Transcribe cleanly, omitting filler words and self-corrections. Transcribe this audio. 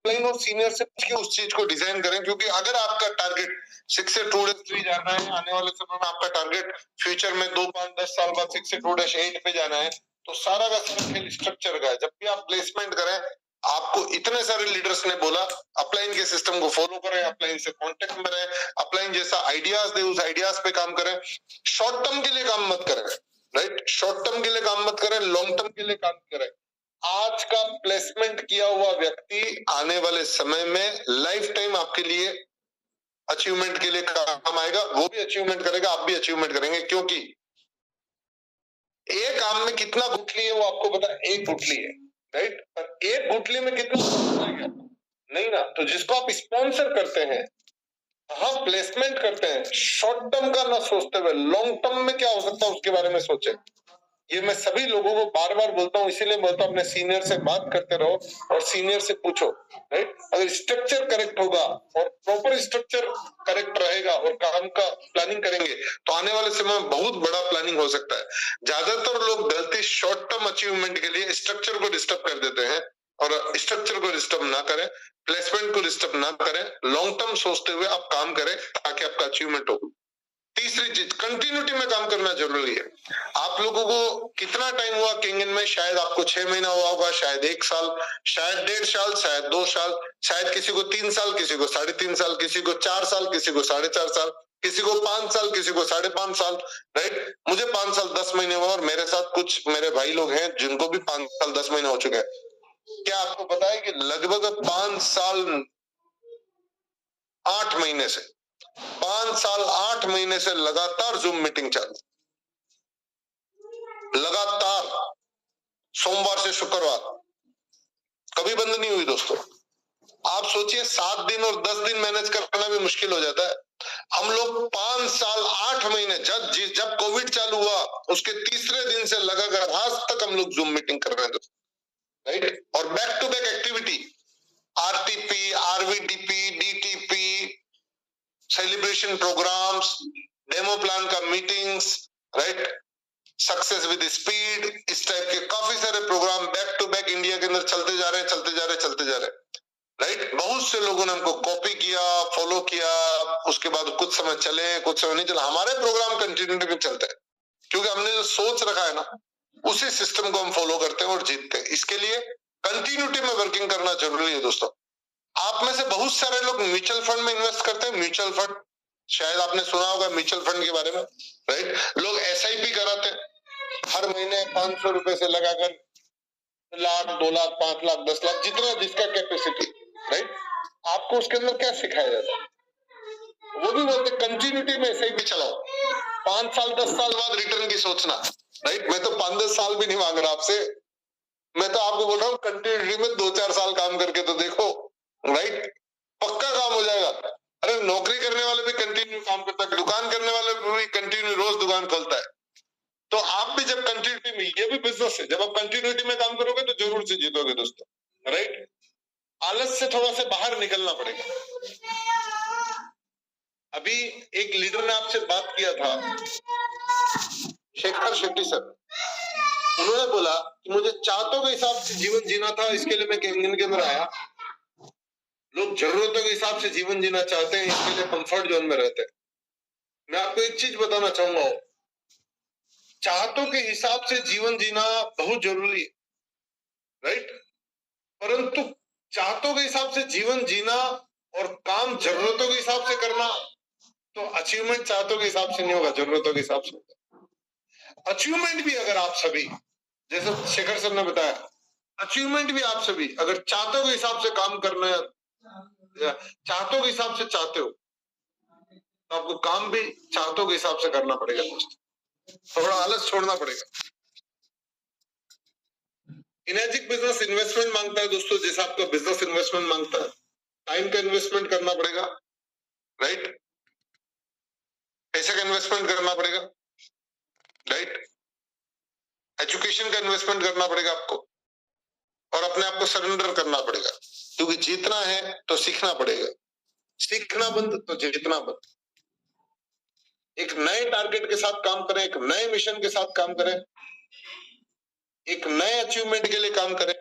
Upline और senior से पूछ के उस चीज को डिजाइन करें, क्योंकि अगर आपका टारगेट 6 से 2-3 जाना है, आने वाले समय में आपका टारगेट फ्यूचर में 2, 5, 10 साल बाद 6 से 2-8 पे जाना है, तो सारा का सारा खेल स्ट्रक्चर का है। जब भी आप प्लेसमेंट करें, आपको इतने सारे लीडर्स ने बोला अपलाइन के सिस्टम को फॉलो करें, अपलाइन से कांटेक्ट में रहें, अपलाइन जैसा आइडियाज दे, उस आइडियाज पे काम करें। शॉर्ट टर्म के लिए काम मत करें, राइट? शॉर्ट टर्म के लिए काम मत करें, लॉन्ग टर्म के लिए काम करें। आज का प्लेसमेंट किया हुआ व्यक्ति आने वाले समय में लाइफ टाइम आपके लिए अचीवमेंट के लिए काम आएगा, वो भी अचीवमेंट करेगा, आप भी अचीवमेंट करेंगे, क्योंकि एक आम में कितना गुठली है वो आपको पता है, एक गुठली है, राइट? पर एक गुठली में कितना नहीं ना। तो जिसको आप स्पॉन्सर करते हैं, हाँ प्लेसमेंट करते हैं, शॉर्ट टर्म का ना सोचते हुए लॉन्ग टर्म में क्या हो सकता है उसके बारे में सोचे। ये मैं सभी लोगों को बार बार बोलता हूँ, इसीलिए बोलता हूँ अपने सीनियर से बात करते रहो और सीनियर से पूछो, राइट? अगर स्ट्रक्चर करेक्ट होगा और प्रॉपर स्ट्रक्चर करेक्ट रहेगा और काम का प्लानिंग करेंगे तो आने वाले समय में बहुत बड़ा प्लानिंग हो सकता है। ज्यादातर लोग गलती शॉर्ट टर्म अचीवमेंट के लिए स्ट्रक्चर को डिस्टर्ब कर देते हैं, और स्ट्रक्चर को डिस्टर्ब ना करें, प्लेसमेंट को डिस्टर्ब ना करें, लॉन्ग टर्म सोचते हुए आप काम करें ताकि आपका अचीवमेंट हो। तीसरी चीज, कंटिन्यूटी में काम करना जरूरी है। आप लोगों को कितना टाइम हुआ किंगन में? शायद आपको 6 महीना हुआ होगा, शायद 1 साल, शायद 1.5 साल, शायद 2 साल, शायद किसी को 3 साल, किसी को 3.5 साल, किसी को 4 साल, किसी को 4.5 साल, किसी को 5 साल, किसी को 5.5 साल, राइट? मुझे 5 साल 10 महीने हुआ और मेरे साथ कुछ मेरे भाई लोग हैं जिनको भी 5 साल 10 महीने हो चुके हैं। क्या आपको पता है कि लगभग 5 साल 8 महीने से 5 साल 8 महीने से लगातार जूम मीटिंग चालू, लगातार सोमवार से शुक्रवार, कभी बंद नहीं हुई दोस्तों। आप सोचिए 7 दिन और 10 दिन मैनेज करना भी मुश्किल हो जाता है। हम लोग 5 साल 8 महीने, जब कोविड चालू हुआ उसके तीसरे दिन से लगाकर आज तक हम लोग जूम मीटिंग कर रहे हैं, राइट? और back to back activity, RTP, RVDP, DTP, celebration programmes, demo plan का meetings, right? Success with speed, इस टाइप के काफी सारे programme back to back India के अंदर चलते जा रहे हैं, राइट? बहुत से लोगों ने हमको कॉपी किया, फॉलो किया, उसके बाद कुछ समय चले, कुछ समय नहीं चला। हमारे प्रोग्राम कंटिन्यूटी में चलते हैं क्योंकि हमने जो सोच रखा है ना, उसी सिस्टम को हम फॉलो करते हैं और जीतते हैं। इसके लिए कंटिन्यूटी में वर्किंग करना जरूरी है दोस्तों। आप में से बहुत सारे लोग म्यूचुअल फंड में इन्वेस्ट करते हैं। म्यूचुअल फंड, शायद आपने सुना होगा म्यूचुअल फंड के बारे में, राइट? लोग SIP कराते हैं, हर महीने 500 रुपए से लगाकर लाख, 2 लाख, 5 लाख, 10 लाख, जितना जिसका कैपेसिटी, राइट? आपको उसके अंदर क्या सिखाया जाता है? वो भी बोलते कंटिन्यूटी में SIP चलाओ, 5 साल 10 साल बाद रिटर्न की सोचना, राइट? मैं तो 5-10 साल भी नहीं मांग रहा आपसे, मैं तो आपको बोल रहा हूँ कंटिन्यूटी में 2-4 साल काम करके तो देखो, राइट? पक्का काम हो जाएगा। अरे नौकरी करने वाले भी कंटिन्यू काम करता है, दुकान करने वाले भी कंटिन्यू रोज दुकान खोलता है। तो आप भी जब कंटिन्यूटी में, ये भी बिजनेस है, जब आप कंटिन्यूटी में काम करोगे तो जरूर से जीतोगे दोस्तों, राइट? आलस से थोड़ा सा बाहर निकलना पड़ेगा। अभी एक लीडर ने आपसे बात किया था, शेखर शेट्टी सर, उन्होंने बोला कि मुझे चाहतों के हिसाब से जीवन जीना था, इसके लिए मैं कैंगन के अंदर आया। लोग जरूरतों के हिसाब से जीवन जीना चाहते हैं, इसके लिए कंफर्ट जोन में रहते हैं। मैं आपको एक चीज बताना चाहूंगा, चाहतों के हिसाब से जीवन जीना बहुत जरूरी है, राइट? परंतु चाहतों के हिसाब से जीवन जीना और काम जरूरतों के हिसाब से करना, तो अचीवमेंट चाहतों के हिसाब से नहीं होगा, जरूरतों के हिसाब से होगा। अचीवमेंट भी अगर आप सभी, जैसे शेखर सर ने बताया, अचीवमेंट भी आप सभी अगर चाहतों के हिसाब से काम करना, चाहतों के हिसाब से चाहते हो, तो आपको काम भी चाहतों के हिसाब से करना पड़ेगा दोस्तों। थोड़ा आलस छोड़ना पड़ेगा। इनर्जिक बिजनेस इन्वेस्टमेंट मांगता है दोस्तों, जैसा आपका बिजनेस इन्वेस्टमेंट मांगता है, टाइम का इन्वेस्टमेंट करना पड़ेगा, राइट? पैसे का इन्वेस्टमेंट करना पड़ेगा, राइट? एजुकेशन का इन्वेस्टमेंट करना पड़ेगा आपको, और अपने आप को सरेंडर करना पड़ेगा, क्योंकि जीतना है तो सीखना पड़ेगा, सीखना बंद तो जीतना बंद। एक नए टारगेट के साथ काम करें, एक नए मिशन के साथ काम करें, एक नए अचीवमेंट के लिए काम करें।